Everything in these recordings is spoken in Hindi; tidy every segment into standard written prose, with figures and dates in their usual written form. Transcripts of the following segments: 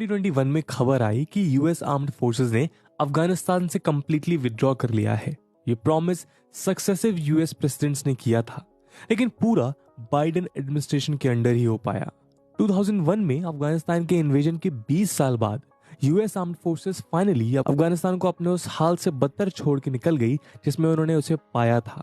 2021 में खबर आई कि यूएस आर्म्ड फोर्सेस ने अफगानिस्तान से कंप्लीटली विथड्रॉ कर लिया है। ये प्रॉमिस सक्सेसिव यूएस प्रेसिडेंट्स ने किया था, लेकिन पूरा बाइडेन एडमिनिस्ट्रेशन के अंडर ही हो पाया। 2001 में अफगानिस्तान के इन्वेजन के 20 साल बाद US armed forces finally Afghanistan को अपने उस हाल से बदतर छोड़ के निकल गई जिसमें उन्होंने उसे पाया था।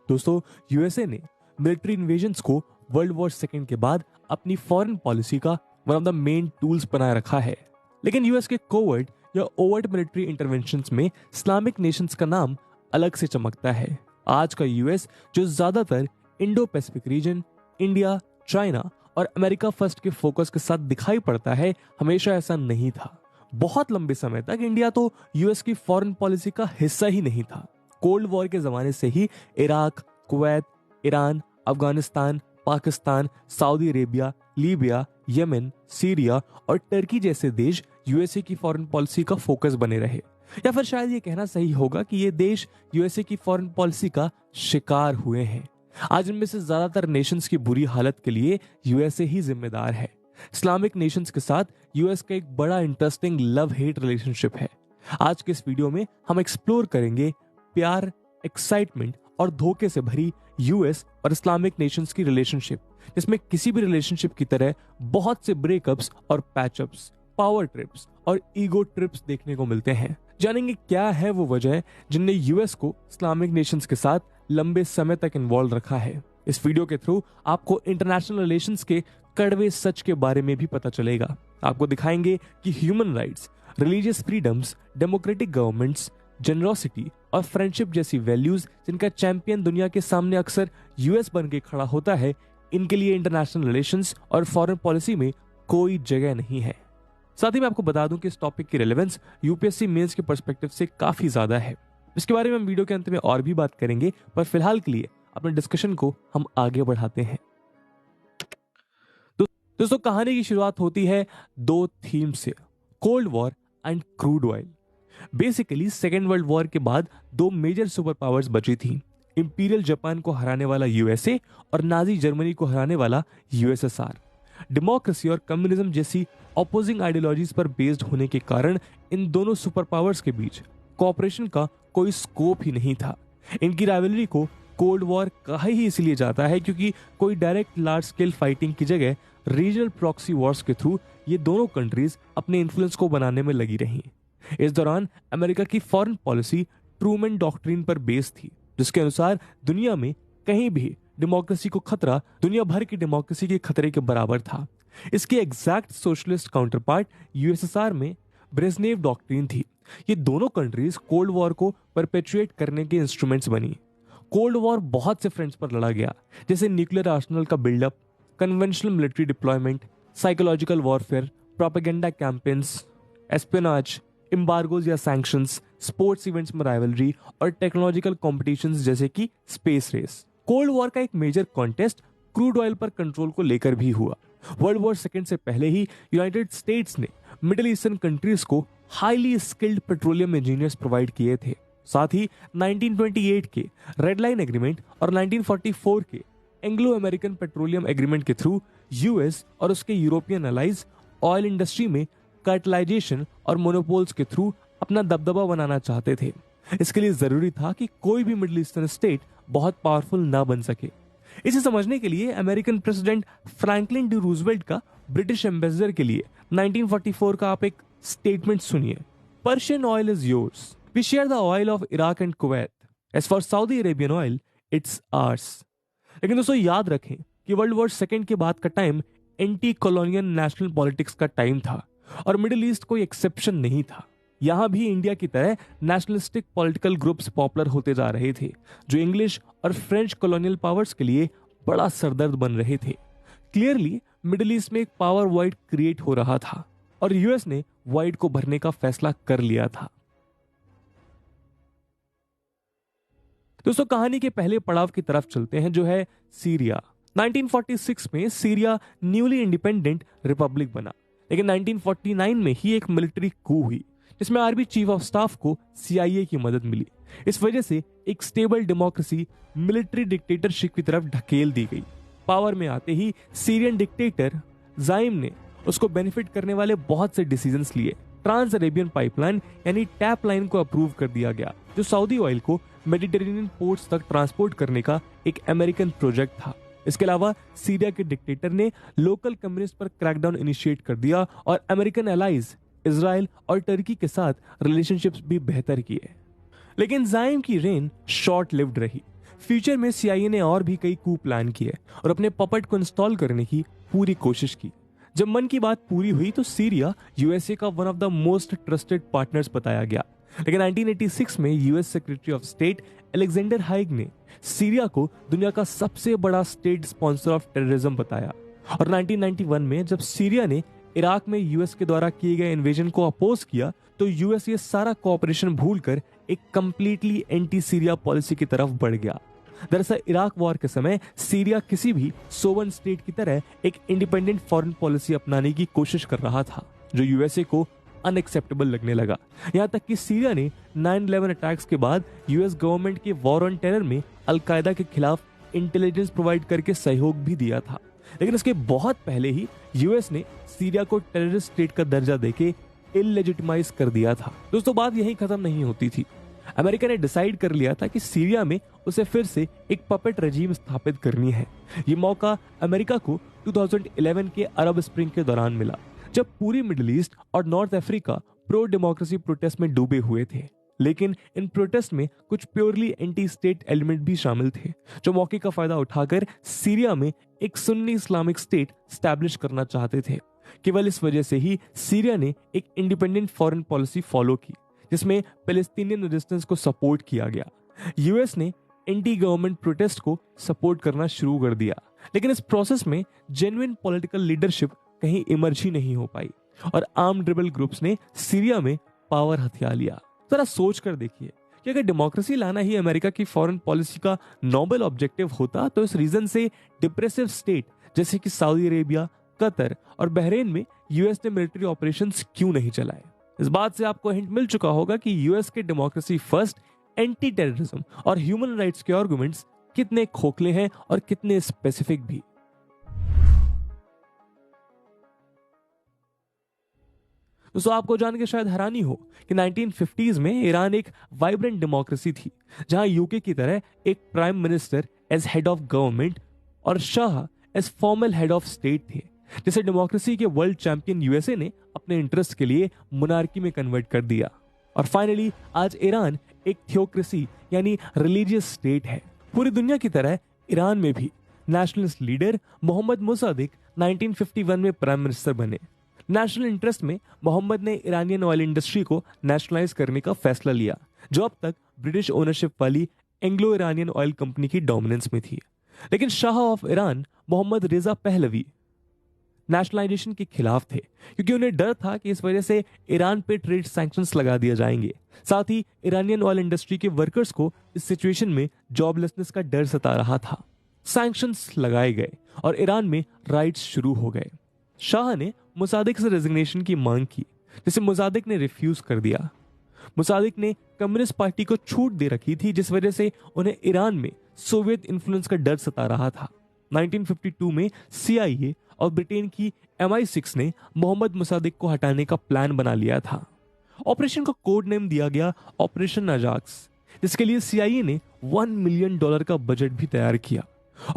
दोस्तों, यूएसए ने मिलिट्री इन्वेजन्स को वर्ल्ड वॉर सेकेंड के बाद अपनी फॉरेन पॉलिसी का one of the main tools बनाए रखा है। लेकिन यूएस के कोवर्ट या ओवर्ट मिलिट्री इंटरवेंशंस में इस्लामिक नेशंस का नाम अलग से चमकता है। आज का यूएस, जो ज्यादातर Indo Pacific region, India, China और अमेरिका फर्स्ट के फोकस के साथ दिखाई पड़ता है, हमेशा ऐसा नहीं था। बहुत लंबे समय तक इंडिया तो यूएस की फॉरेन पॉलिसी का हिस्सा ही नहीं था। कोल्ड वॉर के जमाने से ही Iraq, Kuwait, Iran, Afghanistan, Pakistan, Saudi Arabia, Libya, Yemen, Syria और टर्की जैसे देश यूएसए की फॉरेन पॉलिसी का फोकस बने रहे। या फिर शायद ये कहना सही होगा कि ये देश यूएसए की फॉरेन पॉलिसी का शिकार हुए हैं। आज इनमें से ज्यादातर नेशंस की बुरी हालत के लिए यूएसए ही जिम्मेदार है। इस्लामिक नेशंस के साथ यूएस का एक बड़ा इंटरेस्टिंग लव हेट रिलेशनशिप है। आज के इस वीडियो में हम एक्सप्लोर करेंगे प्यार, एक्साइटमेंट और धोखे से भरी यूएस और इस्लामिक नेशंस की रिलेशनशिप, जिसमें किसी भी रिलेशनशिप की तरह बहुत से ब्रेकअप्स और पैचअप्स, पावर ट्रिप्स और ईगो ट्रिप्स देखने को मिलते हैं। जानेंगे क्या है वो वजह जिनने यूएस को इस्लामिक नेशंस के साथ लंबे समय तक इन्वॉल्व रखा है। इस वीडियो के थ्रू आपको इंटरनेशनल रिलेशंस के कड़वे सच के बारे में भी पता चलेगा। आपको दिखाएंगे कि human rights, religious freedoms, democratic governments, generosity और फ्रेंडशिप जैसी वैल्यूज जिनका चैंपियन दुनिया के सामने अक्सर यूएस बन के खड़ा होता है, इनके लिए इंटरनेशनल रिलेशंस और फॉरेन पॉलिसी में कोई जगह नहीं है। साथ ही मैं आपको बता दूं कि इस टॉपिक की रेलेवेंस यूपीएससी मेंस के पर्सपेक्टिव से काफी ज्यादा है। इसके बारे में हम वीडियो के अंत में और भी बात करेंगे, पर फिलहाल के लिए अपने डिस्कशन को हम आगे बढ़ाते हैं। दोस्तों, कहानी की शुरुआत होती है दो थीम से, cold war and crude oil. Basically second world war के बाद दो मेजर सुपर पावर्स बची थी, इंपीरियल जापान को हराने वाला यूएसए और नाजी जर्मनी को हराने वाला यूएसएसआर। डेमोक्रेसी और कम्युनिज्म जैसी ऑपोजिंग आइडियोलॉजीज पर बेस्ड होने के कारण इन दोनों सुपर पावर्स के बीच कोऑपरेशन का कोई स्कोप ही नहीं था। इनकी राइवलरी को कोल्ड वॉर कहा ही इसलिए जाता है क्योंकि कोई डायरेक्ट लार्ज स्केल फाइटिंग की जगह रीजनल प्रॉक्सी वॉर्स के थ्रू ये दोनों कंट्रीज अपने इन्फ्लुएंस को बनाने में लगी रहीं। इस दौरान अमेरिका की फॉरेन पॉलिसी ट्रूमैन डॉक्ट्रिन पर बेस्ड थी, जिसके अनुसार दुनिया में कहीं भी डेमोक्रेसी को खतरा दुनिया भर की डेमोक्रेसी के खतरे के बराबर था। इसके एग्जैक्ट सोशलिस्ट काउंटरपार्ट यूएसएसआर में ब्रेजनेव डॉक्ट्रिन थी। ये दोनों कंट्रीज कोल्ड वॉर को परपेचुएट करने के इंस्ट्रूमेंट्स बनी। कोल्ड वॉर बहुत से फ्रंट्स पर लड़ा गया, जैसे न्यूक्लियर आर्सेनल का buildup, conventional military deployment, psychological warfare, propaganda campaigns, espionage, embargoes या सैंक्शंस, स्पोर्ट्स इवेंट्स में राइवलरी और टेक्नोलॉजिकल कॉम्पिटिशंस जैसे कि स्पेस रेस। कोल्ड वॉर का एक मेजर कॉन्टेस्ट क्रूड ऑयल पर कंट्रोल को लेकर भी हुआ। वर्ल्ड वॉर सेकेंड से पहले ही यूनाइटेड स्टेट्स ने मिडिल ईस्टर्न कंट्रीज को highly skilled petroleum engineers provide किए थे। साथ ही 1928 के रेड लाइन एग्रीमेंट और 1944 के एंग्लो अमेरिकन पेट्रोलियम एग्रीमेंट के थ्रू यूएस और उसके यूरोपियन अलाइज ऑयल इंडस्ट्री में कार्टेलाइजेशन और मोनोपोल्स के थ्रू अपना दबदबा बनाना चाहते थे। इसके लिए जरूरी था कि कोई भी मिडिल ईस्टर्न स्टेट बहुत पावरफुल ना बन सके। इसे समझने के लिए American president Franklin D Roosevelt का ब्रिटिश एम्बेसडर के लिए 1944 का आप एक स्टेटमेंट सुनिए। Persian oil is yours, we share the oil of Iraq and Kuwait, as for Saudi Arabian oil it's ours. लेकिन दोस्तों, याद रखें कि वर्ल्ड वॉर सेकेंड के बाद का time anti colonial national politics का टाइम था और मिडिल ईस्ट कोई एक्सेप्शन नहीं था। यहां भी इंडिया की तरह नेशनलिस्टिक पॉलिटिकल ग्रुप्स पॉपुलर होते जा रहे थे, जो इंग्लिश और फ्रेंच कॉलोनियल पावर्स के लिए बड़ा सरदर्द बन रहे थे। क्लियरली मिडिल ईस्ट में एक पावर वॉइड क्रिएट हो रहा था और यूएस ने वॉइड को भरने का फैसला कर लिया था। दोस्तों, कहानी के पहले पड़ाव की तरफ चलते हैं, जो है सीरिया। 1946 में सीरिया न्यूली इंडिपेंडेंट रिपब्लिक बना, लेकिन 1949 में ही एक मिलिट्री कू हुई जिसमें आर्मी चीफ ऑफ स्टाफ को सीआईए की मदद मिली। इस वजह से एक स्टेबल डेमोक्रेसी मिलिट्री डिक्टेटरशिप की तरफ ढकेल दी गई। पावर में आते ही सीरियन डिक्टेटर जाइम ने उसको बेनिफिट करने वाले बहुत से डिसीजंस लिए। ट्रांस अरेबियन पाइपलाइन यानी टैप लाइन को अप्रूव कर दिया गया, जो सऊदी ऑयल को मेडिटेरेनियन पोर्ट्स तक ट्रांसपोर्ट करने का एक अमेरिकन प्रोजेक्ट था। इसके अलावा सीरिया के डिक्टेटर ने लोकल कम्युनिस्ट पर क्रैकडाउन इनिशिएट कर दिया और अमेरिकन एलाइज इजराइल और टर्की के साथ रिलेशनशिप्स भी बेहतर किए। लेकिन जाइम की रेन शॉर्ट लिव्ड रही। फ्यूचर में सीआईए ने और भी कई कू प्लान किए और अपने पपट को इंस्टॉल करने की पूरी कोशिश की। जब मन की बात पूरी हुई तो सीरिया यूएसए का one of the most trusted partners बताया गया। लेकिन 1986 में US secretary of state Alexander Haig ने सीरिया को दुनिया का सबसे बड़ा स्टेट स्पॉन्सर ऑफ टेररिज्म बताया। और 1991 में जब सीरिया ने इराक में यूएस के द्वारा किए गए इन्वेजन को अपोज किया तो यूएस ये सारा कोऑपरेशन भूलकर एक कंप्लीटली एंटी सीरिया पॉलिसी की तरफ बढ़ गया। दरअसल इराक वॉर के समय सीरिया किसी भी सोवन स्टेट की तरह एक इंडिपेंडेंट फॉरेन पॉलिसी अपनाने की कोशिश कर रहा था, जो यूएसए को अनएक्सेप्टेबल लगने लगा। यहां तक कि सीरिया ने 9/11 अटैक्स के बाद यूएस गवर्नमेंट के वॉर ऑन टेरर में अलकायदा के खिलाफ इंटेलिजेंस प्रोवाइड करके सहयोग भी दिया था। लेकिन इसके बहुत पहले ही यूएस ने सीरिया को टेररिस्ट स्टेट का दर्जा देके इलेजिटिमाइज कर दिया था। दोस्तों, बात यहीं खत्म नहीं होती थी। अमेरिका ने डिसाइड कर लिया था कि सीरिया में उसे फिर से एक पपेट रजीम स्थापित करनी है। ये मौका अमेरिका को 2011 के अरब स्प्रिंग के दौरान मिला, जब पूरी मिडिल ईस्ट और north Africa pro democracy protest में डूबे हुए थे। लेकिन इन प्रोटेस्ट में कुछ प्योरली एंटी स्टेट एलिमेंट भी शामिल थे, जो मौके का फायदा उठाकर सीरिया में एक सुन्नी इस्लामिक स्टेट स्टैब्लिश करना चाहते थे। केवल इस वजह से ही सीरिया ने एक इंडिपेंडेंट फॉरेन पॉलिसी फॉलो की, जिसमें पैलेस्टीनियन रेजिस्टेंस को सपोर्ट किया गया। यूएस ने एंटी गवर्नमेंट प्रोटेस्ट को सपोर्ट करना शुरू कर दिया, लेकिन इस प्रोसेस में जेन्युइन पॉलिटिकल लीडरशिप कहीं इमर्ज ही नहीं हो पाई और आर्म्ड रिबेल ग्रुप्स ने सीरिया में पावर हथिया लिया। जरा सोच कर देखिए कि अगर डेमोक्रेसी लाना ही अमेरिका की फॉरेन पॉलिसी का नोबेल ऑब्जेक्टिव होता तो इस रीजन से डिप्रेसिव स्टेट जैसे कि सऊदी अरेबिया, कतर और बहरीन में यूएस ने मिलिट्री ऑपरेशंस क्यों नहीं चलाए। इस बात से आपको हिंट मिल चुका होगा कि यूएस के डेमोक्रेसी फर्स्ट, एंटी टेररिज्म और ह्यूमन राइट्स के आर्गुमेंट्स कितने खोखले हैं और कितने स्पेसिफिक भी। दोस्तों, आपको जान के शायद हैरानी हो कि 1950s में ईरान एक वाइब्रेंट डेमोक्रेसी थी, जहां यूके की तरह एक prime minister as head of government और शाह as formal head of state थे, जिसे डेमोक्रेसी के वर्ल्ड चैंपियन यूएसए ने अपने इंटरेस्ट के लिए मोनार्की में कन्वर्ट कर दिया। और फाइनली आज ईरान एक थियोक्रेसी यानी रिलीजियस स्टेट है। पूरी दुनिया की तरह ईरान में भी नेशनलिस्ट लीडर मोहम्मद मुसादिक 1951 में प्राइम मिनिस्टर बने। नेशनल इंटरेस्ट में मोहम्मद ने ईरानियन ऑयल इंडस्ट्री को नेशनलाइज करने का फैसला लिया, जो अब तक ब्रिटिश ओनरशिप वाली एंग्लो ईरानियन ऑयल कंपनी की डोमिनेंस में थी। लेकिन शाह ऑफ ईरान मोहम्मद रेजा पहलवी नेशनलाइजेशन के खिलाफ थे, क्योंकि उन्हें डर था कि इस वजह से ईरान पे ट्रेड सैंक्शंस लगा दिए जाएंगे। साथ ही ईरानियन ऑयल इंडस्ट्री के वर्कर्स को इस सिचुएशन में जॉबलेसनेस का डर सता रहा था। सैंक्शंस लगाए गए और ईरान में राइट्स शुरू हो गए। शाह ने मुसादिक से रेजिग्नेशन की मांग की, जिसे मुसादिक ने रिफ्यूज कर दिया। मुसादिक ने कम्युनिस्ट पार्टी को छूट दे रखी थी, जिस वजह से उन्हें ईरान में सोवियत इन्फ्लुएंस का डर सता रहा था। 1952 में सीआईए और ब्रिटेन की MI6 ने मोहम्मद मुसादिक को हटाने का प्लान बना लिया था। ऑपरेशन का कोड नेम दिया गया ऑपरेशन अजाक्स, जिसके लिए सीआईए ने $1 मिलियन का बजट भी तैयार किया।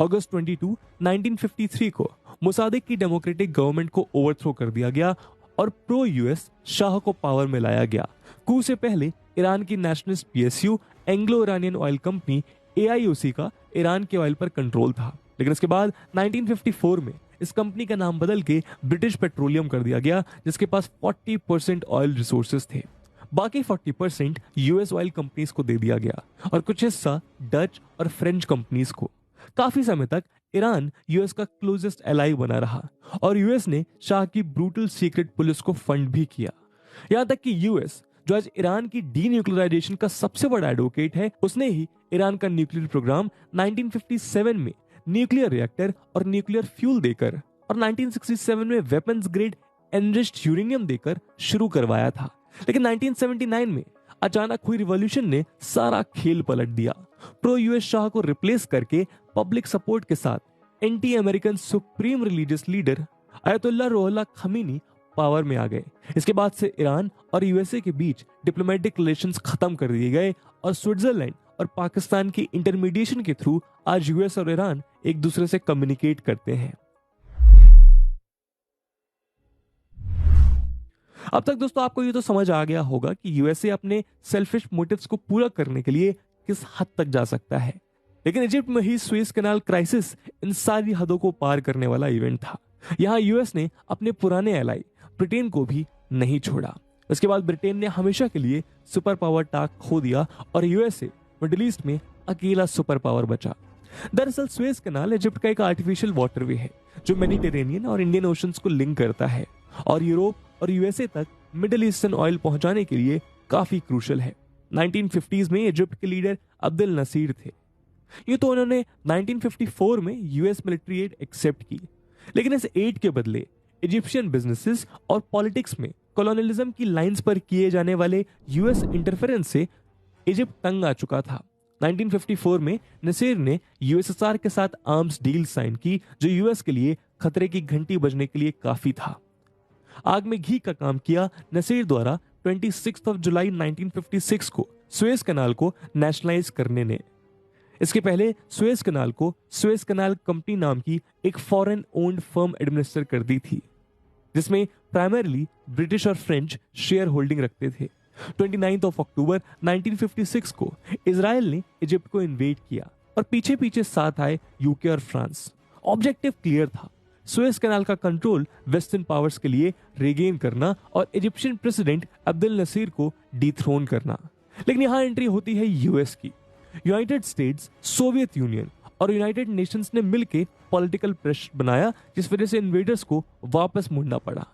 अगस्त 22, 1953 को मुसादिक की डेमोक्रेटिक गवर्नमेंट को ओवरथ्रो कर दिया गया और प्रो यूएस शाह को पावर में लाया गया। कू से पहले ईरान की nationalist PSU Anglo Iranian oil company AIOC का ईरान के ऑयल पर कंट्रोल था, लेकिन इसके बाद 1954 में इस कंपनी का नाम बदल के ब्रिटिश पेट्रोलियम कर दिया गया, जिसके पास 40% ऑयल रिसोर्सेज थे। बाकी 40% यूएस ऑयल कंपनीज को दे दिया गया और कुछ हिस्सा डच और फ्रेंच कंपनीज को। काफी समय तक ईरान यूएस का क्लोजेस्ट एलाई बना रहा और यूएस ने शाह की ब्रूटल सीक्रेट पुलिस को फंड भी किया। यहां तक कि यूएस, जो आज ईरान की डीन्यूक्लियराइजेशन का सबसे बड़ा एडवोकेट है, उसने ही ईरान का न्यूक्लियर प्रोग्राम 1957 में न्यूक्लियर रिएक्टर और न्यूक्लियर फ्यूल देकर और 1967 में वेपन्स ग्रेड एनरिच्ड यूरेनियम देकर शुरू करवाया था। लेकिन 1979 में अचानक हुई रिवॉल्यूशन ने सारा खेल पलट दिया। प्रो यूएस शाह को रिप्लेस करके पब्लिक सपोर्ट के साथ anti American supreme religious leader अयतुल्ला Ruhollah Khomeini power में आ गए। इसके बाद से ईरान और यूएसए के बीच डिप्लोमेटिक रिलेशंस खत्म कर दिए गए और स्विट्जरलैंड और पाकिस्तान की इंटरमीडिएशन के थ्रू आज यूएस और ईरान एक दूसरे से कम्युनिकेट करते हैं। अब तक दोस्तों आपको ये तो समझ आ गया होगा कि यूएसए अपने सेल्फिश मोटिव्स को पूरा करने के लिए किस हद तक जा सकता है, लेकिन इजिप्ट में ही सुएज कैनाल क्राइसिस इन सारी हदों को पार करने वाला इवेंट था। यहाँ यूएस ने अपने पुराने एलाई ब्रिटेन को भी नहीं छोड़ा। इसके बाद ब्रिटेन ने हमेशा के लिए सुपर पावर टाक खो दिया और यूएसए मिडिल ईस्ट में अकेला सुपर पावर बचा। दरअसल सुएज कैनाल इजिप्ट का एक आर्टिफिशियल वाटरवे है जो मेडिटेरेनियन और इंडियन ओशंस को लिंक करता है और यूरोप और यूएसए तक मिडिल ईस्टर्न ऑयल पहुंचाने के लिए काफी क्रूशल है। 1950s में इजिप्ट के लीडर अब्दुल नसीर थे। ये तो उन्होंने 1954 में यूएस मिलिट्री एड एक्सेप्ट की, लेकिन इस एड के बदले इजिप्शियन बिजनेसेस और पॉलिटिक्स में कॉलोनियलिज्म की लाइंस पर किए जाने वाले यूएस इंटरफेरेंस से इजिप्ट तंग आ चुका था। 1954 में नसीर ने यूएसएसआर के साथ आर्म्स डील साइन की जो यूएस के लिए खतरे की घंटी बजने के लिए काफी था। आग में घी का काम किया नसीर द्वारा 26 जुलाई 1956 को सुएज कैनाल को नेशनलाइज करने ने। इसके पहले सुएज कैनाल को सुएज कैनाल कंपनी नाम की एक फॉरेन ओन्ड फर्म एडमिनिस्टर कर दी थी, जिसमें प्राइमरीली ब्रिटिश और फ्रेंच शेयर होल्डिंग रखते थे। 29 अक्टूबर 1956 को इजराइल ने इजिप्ट को इन्वेड किया और पीछे पीछे साथ आए यूके और फ्रांस। ऑब्जेक्टिव क्लियर था, सुएज कैनाल का कंट्रोल वेस्टर्न पावर्स के लिए रिगेन करना और इजिप्शियन प्रेसिडेंट अब्दुल नसीर को डिथ्रोन करना। लेकिन यहां एंट्री होती है यूएस की। यूनाइटेड स्टेट्स, सोवियत यूनियन और यूनाइटेड नेशंस ने मिलकर पॉलिटिकल प्रेशर बनाया, जिस वजह से इन्वेडर्स को वापस मुड़ना पड़ा।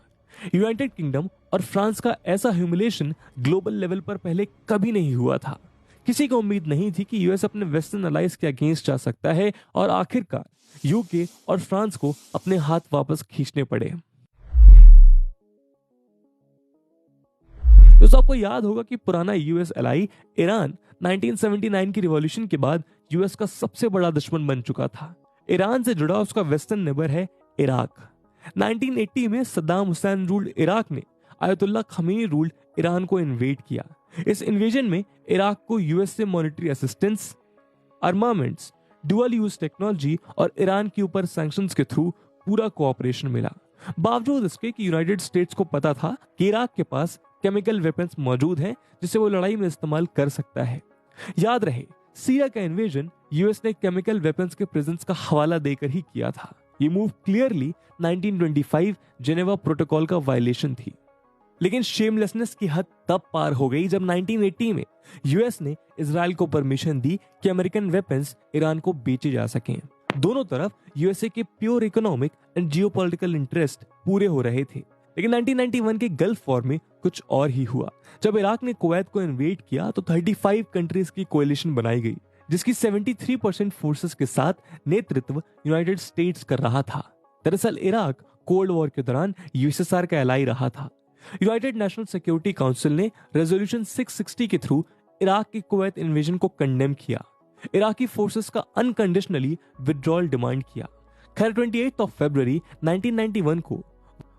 यूनाइटेड किंगडम और फ्रांस का ऐसा ह्यूमिलेशन ग्लोबल लेवल पर पहले कभी नहीं हुआ था। किसी को उम्मीद नहीं थी कि यूएस अपने वेस्टर्न अलाइज के अगेंस्ट जा सकता है और आखिरकार यूके और फ्रांस को अपने हाथ वापस खींचने पड़े। तो आपको याद होगा कि पुराना यूएस एलाई ईरान 1979 की रिवॉल्यूशन के बाद यूएस का सबसे बड़ा दुश्मन बन चुका था। ईरान से जुड़ा उसका वेस्टर्न नेबर है इराक। 1980 में सद्दाम हुसैन रूल्ड इराक ने अयतुल्ला खमीनी रूल्ड ईरान को इन्वेड किया। इस इन्वेजन में इराक को यूएस से monetary assistance, armaments, dual use technology और ईरान के ऊपर सैंक्शंस के थ्रू पूरा कोऑपरेशन मिला। बावजूद इसके कि यूनाइटेड स्टेट्स को पता था कि इराक के पास केमिकल वेपन्स मौजूद हैं जिसे वो लड़ाई में इस्तेमाल कर सकता है। याद रहे, सीरिया का इन्वेजन यूएस ने केमिकल वेपन्स के प्रेजेंस का हवाला देकर ही किया था। ये मूव क्लियरली 1925 जेनेवा प्रोटोकॉल का वायलेशन थी। लेकिन शेमलेसनेस की हद तब पार हो गई जब 1980 में यूएस ने इजराइल को परमिशन दी कि अमेरिकन वेपन्स ईरान को बेचे जा सकें। दोनों तरफ यूएसए के pure economic and geopolitical interest पूरे हो रहे थे। लेकिन 1991 के गल्फ वॉर में कुछ और ही हुआ। जब इराक ने कुवैत को इन्वेड किया तो 35 कंट्रीज की कोएलिशन बनाई गई, जिसकी 73% फोर्सेस के साथ नेतृत्व यूनाइटेड स्टेट्स कर रहा था। दरअसल इराक कोल्ड वॉर के दौरान यूएसएसआर का एलाई रहा था। यूनाइटेड नेशनल सिक्योरिटी काउंसिल ने रेजोल्यूशन 660 के थ्रू इराक की कुवैत इन्वेजन को कंडेम किया। इराकी फोर्सेस का अनकंडीशनली विड्रॉल डिमांड किया। खैर 28 फरवरी 1991 को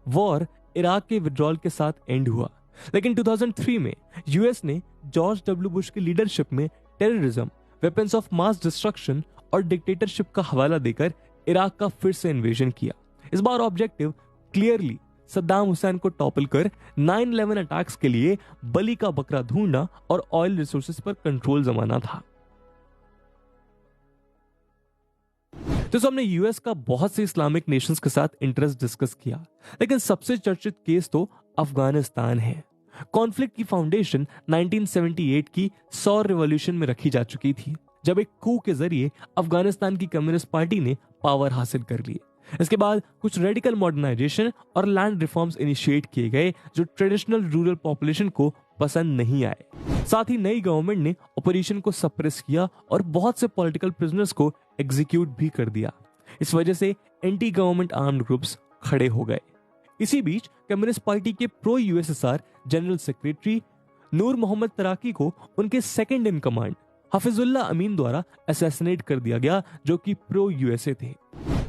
वॉर इराक के विड्रॉल के साथ एंड हुआ। लेकिन 2003 में यूएस ने जॉर्ज डब्ल्यू बुश की लीडरशिप में terrorism, weapons of mass destruction और डिक्टेटरशिप का हवाला देकर इराक का फिर से इन्वेजन किया। इस बार ऑब्जेक्टिव क्लियरली सद्दाम हुसैन को टॉपल कर 9/11 अटैक्स के लिए बलि का बकरा ढूंढना और ऑयल रिसोर्सेज पर कंट्रोल जमाना था। तो हमने यूएस का बहुत से इस्लामिक नेशंस के साथ इंटरेस्ट डिस्कस किया, लेकिन सबसे चर्चित केस तो अफगानिस्तान है। कॉन्फ्लिक्ट की फाउंडेशन 1978 की सौर रिवॉल्यूशन में रखी जा चुकी थी, जब एक कू के जरिए अफगानिस्तान की कम्युनिस्ट पार्टी ने पावर हासिल कर ली। इसके बाद कुछ रेडिकल मॉडर्नाइजेशन और लैंड रिफॉर्म्स इनिशिएट किए गए जो ट्रेडिशनल रूरल पॉपुलेशन को पसंद नहीं आए। साथ ही नई गवर्नमेंट ने ऑपरेशन को सप्रेस किया और बहुत से पॉलिटिकल प्रिजनर्स को एग्जीक्यूट भी कर दिया। इस वजह से एंटी गवर्नमेंट आर्म्ड ग्रुप्स खड़े हो गए। इसी बीच कम्युनिस्ट पार्टी के प्रो यूएसएसआर जनरल सेक्रेटरी नूर मोहम्मद तराकी को उनके सेकंड इन कमांड हफिजुल्लाह अमीन द्वारा असैसिनेट कर दिया गया, जो कि प्रो यूएसए थे।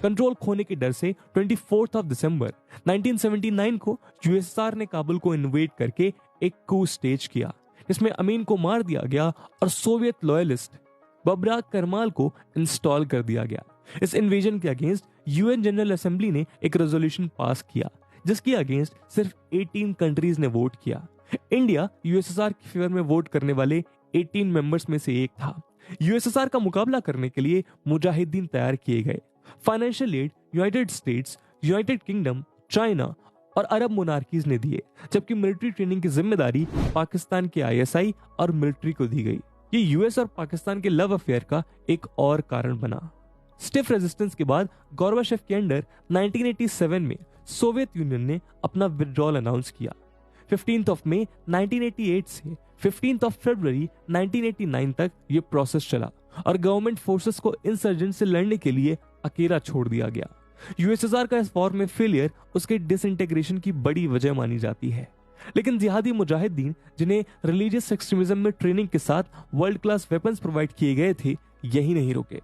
कंट्रोल खोने के डर से 24 दिसंबर 1979 को यूएसएसआर ने काबुल को इन्वेड करके एक कू स्टेज किया, जिसमें अमीन को मार दिया गया और सोवियत लॉयलिस्ट बबराक करमाल को इंस्टॉल कर दिया गया। इस इन्वेजन के अगेंस्ट यूएन जनरल असेंबली ने एक रेजोल्यूशन पास किया, जिसके अगेंस्ट सिर्फ 18 कंट्रीज ने वोट किया। इंडिया यूएसएसआर के फेवर में वोट करने वाले 18 मेंबर्स में से एक था। यूएसएसआर का मुकाबला करने के लिए मुजाहिदीन तैयार किए गए। Financial aid United states, United kingdom, China और अरब मोनार्कीज ने दिए, जबकि मिलिट्री ट्रेनिंग की जिम्मेदारी पाकिस्तान के आईएसआई और मिलिट्री को दी गई। ये यूएस और पाकिस्तान के लव अफेयर का एक और कारण बना। स्टिफ रेजिस्टेंस के बाद गोर्बाचेव के अंडर 1987 में सोवियत यूनियन ने अपना विड्रॉल अनाउंस किया। 15 मई 1988 से 15 फरवरी 1989 तक ये प्रोसेस चला और गवर्नमेंट फोर्सेस को इंसर्जेंट से लड़ने के लिए अकेला छोड़ दिया गया। यूएसएसआर का इस वॉर में फेलियर उसके डिसइंटीग्रेशन की बड़ी वजह मानी जाती है। लेकिन जिहादी मुजाहिदीन, जिन्हें रिलीजियस एक्सट्रीमिज्म में ट्रेनिंग के साथ वर्ल्ड क्लास वेपन्स प्रोवाइड किए गए थे, यही नहीं रुके।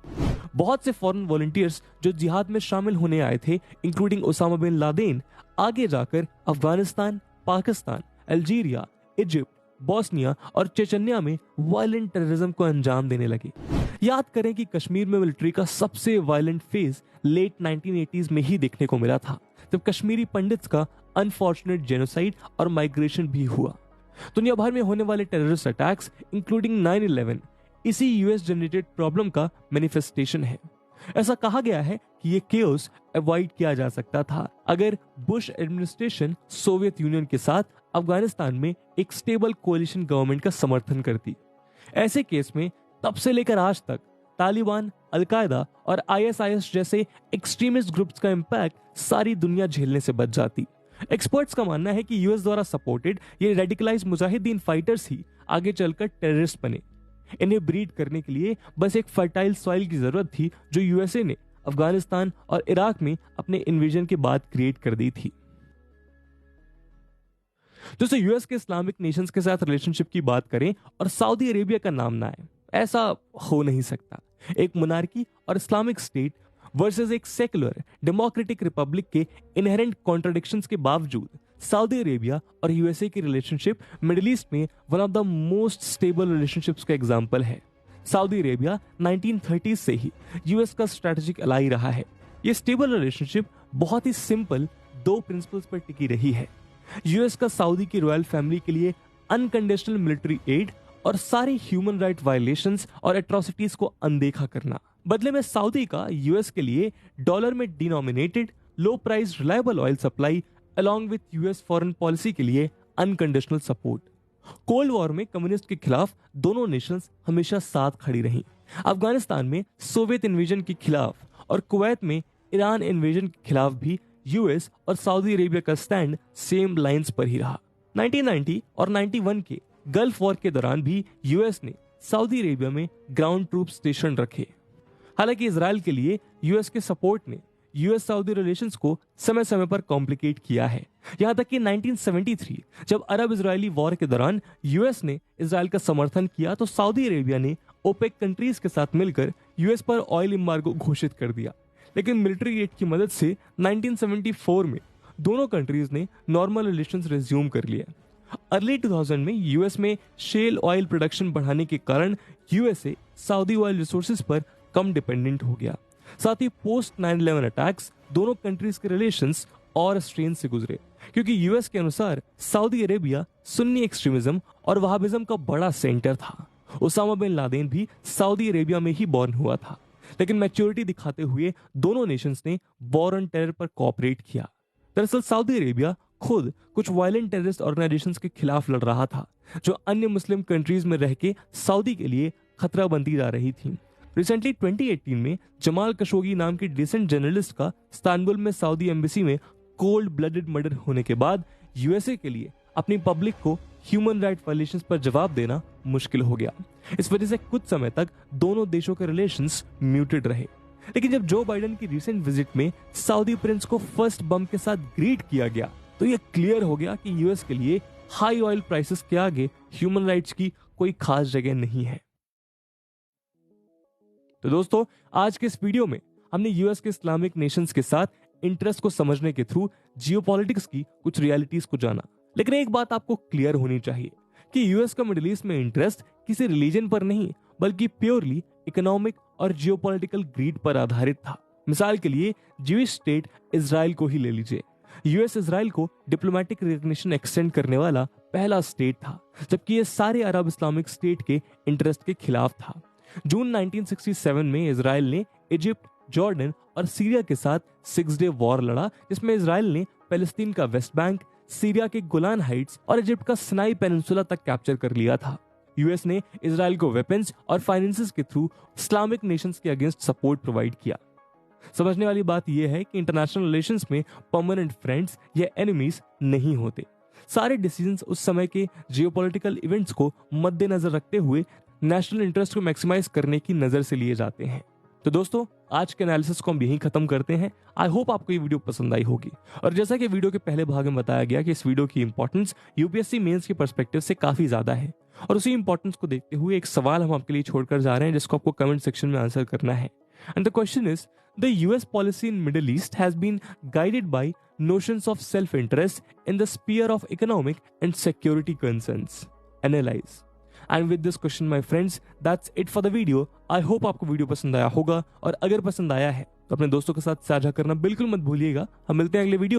बहुत से फॉरेन वॉलंटियर्स जो जिहाद में शामिल होने आए थे, इंक्लूडिंग ओसामा बिन लादेन, आगे जाकर Afghanistan, Pakistan, Algeria, Egypt, Bosnia और चेचन्या में वायलेंट टेररिज्म को अंजाम देने लगे। याद करें कि कश्मीर में मिलिट्री का सबसे वायलेंट फेज लेट 1980s में ही देखने को मिला था, जब कश्मीरी पंडित्स का अनफॉर्चुनेट जेनोसाइड और माइग्रेशन भी हुआ। दुनिया भर में होने वाले टेररिस्ट अटैक्स, इंक्लूडिंग 9/11, इसी यूएस जनरेटेड प्रॉब्लम का मैनिफेस्टेशन है। ऐसा कहा गया है कि ये केओस अवॉइड किया जा सकता था अगर बुश एडमिनिस्ट्रेशन सोवियत यूनियन के साथ अफगानिस्तान में एक स्टेबल कोalition गवर्नमेंट का समर्थन करती। ऐसे केस में तब से लेकर आज तक तालिबान, अलकायदा और आईएसआईएस जैसे एक्सट्रीमिस्ट ग्रुप्स का इम्पैक्ट सारी दुनिया झेलने से बच जाती। एक्सपर्ट्स का मानना है कि यूएस द्वारा सपोर्टेड ये रेडिकलाइज्ड मुजाहिदीन फाइटर्स ही आगे चलकर टेररिस्ट बने। इन्हें ब्रीड करने के लिए बस एक फर्टाइल सॉइल की जरूरत थी, जो यूएसए ने अफगानिस्तान और इराक में अपने इन्वेजन के बाद क्रिएट कर दी थी। दोस्तों, यूएस के इस्लामिक नेशंस के साथ रिलेशनशिप की बात करें और सऊदी अरेबिया का नाम ना आए, ऐसा हो नहीं सकता। एक मोनार्की और इस्लामिक स्टेट वर्सेस एक सेकुलर डेमोक्रेटिक रिपब्लिक के इनहेरेंट कॉन्ट्रडिक्शंस के बावजूद सऊदी अरेबिया और यूएसए की रिलेशनशिप मिडिल ईस्ट में one of the most stable relationships का एग्जांपल है। सऊदी अरेबिया 1930s से ही यूएस का स्ट्रेटेजिक अलाई रहा है। ये स्टेबल रिलेशनशिप बहुत ही सिंपल 2 प्रिंसिपल्स पर टिकी रही है। यूएस का सऊदी की रॉयल फैमिली के लिए अनकंडीशनल मिलिट्री एड और सारी ह्यूमन राइट वायलेशंस और एट्रोसिटीज को अनदेखा करना। बदले में सऊदी का यूएस के लिए डॉलर में denominated low price reliable oil supply along with US foreign policy के लिए अनकंडीशनल सपोर्ट। कोल्ड वॉर में कम्युनिस्ट के खिलाफ दोनों नेशंस हमेशा साथ खड़ी रहीं। अफगानिस्तान में सोवियत इन्वेजन के खिलाफ और कुवैत में ईरान इन्वेजन के खिलाफ भी यूएस और सऊदी अरेबिया का स्टैंड सेम लाइंस पर ही रहा। 1990 और 91 के गल्फ वॉर के दौरान भी यूएस ने सऊदी अरेबिया में ग्राउंड ट्रूप स्टेशन रखे। हालांकि इजराइल के लिए यूएस के सपोर्ट ने यूएस सऊदी रिलेशंस को समय समय पर कॉम्प्लिकेट किया है। यहां तक कि 1973 जब अरब इजरायली वॉर के दौरान यूएस ने इजराइल का समर्थन किया, तो सऊदी अरेबिया ने ओपेक कंट्रीज के साथ मिलकर यूएस पर ऑयल एम्बार्गो घोषित कर दिया। लेकिन मिलिट्री एड की मदद से 1974 में दोनों कंट्रीज ने नॉर्मल रिलेशंस रिज्यूम कर लिया। अर्ली 2000 में यूएस में शेल ऑयल प्रोडक्शन बढ़ाने के कारण यूएसए सऊदी ऑयल रिसोर्सेज पर कम डिपेंडेंट हो गया। साथ ही पोस्ट 9/11 अटैक्स दोनों कंट्रीज के रिलेशंस और स्ट्रेन से गुजरे, क्योंकि यूएस के अनुसार सऊदी अरेबिया सुन्नी एक्सट्रीमिज्म और वहाबिज्म का बड़ा सेंटर था। ओसामा बिन लादेन भी सऊदी अरेबिया में ही बॉर्न हुआ था, लेकिन मैच्योरिटी दिखाते हुए दोनों नेशंस ने वॉर ऑन टेरर पर कोऑपरेट किया। दरअसल सऊदी अरेबिया खुद कुछ वायलेंट टेररिस्ट ऑर्गेनाइजेशंस के खिलाफ लड़ रहा था, जो अन्य मुस्लिम कंट्रीज में रह के सऊदी के लिए खतरा बनती जा रही थी। रिसेंटली 2018 में जमाल कशोगी नाम की डिसेंट जर्नलिस्ट का इस्तांबुल में सऊदी एम्बेसी में कोल्ड ब्लडेड मर्डर होने के बाद यूएसए के लिए अपनी पब्लिक को ह्यूमन राइट वायलेशंस पर जवाब देना मुश्किल हो गया। इस वजह से कुछ समय तक दोनों देशों के रिलेशंस म्यूटेड रहे। लेकिन जब जो बाइडेन की रिसेंट विजिट में सऊदी प्रिंस को फर्स्ट बम के साथ ग्रीट किया गया, तो यह क्लियर हो गया कि यूएस के लिए हाई ऑयल प्राइसेस के आगे ह्यूमन राइट्स की कोई खास जगह नहीं है। तो दोस्तों, आज के इस वीडियो में हमने यूएस के इस्लामिक नेशंस के साथ इंटरेस्ट को समझने के थ्रू जियोपॉलिटिक्स की कुछ रियलिटीज को जाना। लेकिन एक बात आपको क्लियर होनी चाहिए कि यूएस का मिडिल ईस्ट में इंटरेस्ट किसी रिलीजन पर नहीं बल्कि प्योरली इकोनॉमिक और जियोपॉलिटिकल ग्रीड पर आधारित था। मिसाल के लिए ज्यूइश स्टेट इजराइल को ही ले लीजिए। यूएस इजराइल को डिप्लोमेटिक रिकॉग्निशन एक्सटेंड करने वाला पहला स्टेट था, जबकि ये सारे अरब इस्लामिक स्टेट के इंटरेस्ट के खिलाफ था। जून 1967 में इजराइल ने इजिप्ट, जॉर्डन और सीरिया के साथ 6 डे वॉर लड़ा, जिसमें इजराइल ने पैलेस्टीन का वेस्ट बैंक, सीरिया के गोलान हाइट्स और इजिप्ट का सिनाई पेनिनसुला तक कैप्चर कर लिया था। यूएस ने इजराइल को वेपन्स और फाइनेंसेस के थ्रू इस्लामिक नेशंस के अगेंस्ट सपोर्ट प्रोवाइड किया। समझने वाली बात यह है कि इंटरनेशनल रिलेशंस में परमानेंट फ्रेंड्स या एनिमीज नहीं होते। सारे डिसीजंस उस समय के जियोपॉलिटिकल इवेंट्स को मद्देनजर रखते हुए नेशनल इंटरेस्ट को मैक्सिमाइज करने की नजर से लिए जाते हैं। तो दोस्तों, आज के एनालिसिस को हम यहीं खत्म करते हैं। आई होप आपको ये वीडियो पसंद आई होगी। और जैसा कि वीडियो के पहले भाग में बताया गया कि इस वीडियो की इंपॉर्टेंस यूपीएससी मेंस के पर्सपेक्टिव से काफी ज्यादा है, और उसी इंपॉर्टेंस को देखते हुए एक सवाल हम आपके लिए छोड़कर जा रहे हैं जिसको आपको कमेंट सेक्शन में आंसर करना है। And the question is, the US policy in Middle East has been guided by notions of self-interest in the sphere of economic and security concerns. Analyze. And with this question, my friends, that's it for the video. I hope आपको वीडियो पसंद आया होगा, और अगर पसंद आया है तो अपने दोस्तों के साथ साझा करना बिल्कुल मत भूलिएगा। हम मिलते हैं अगले वीडियो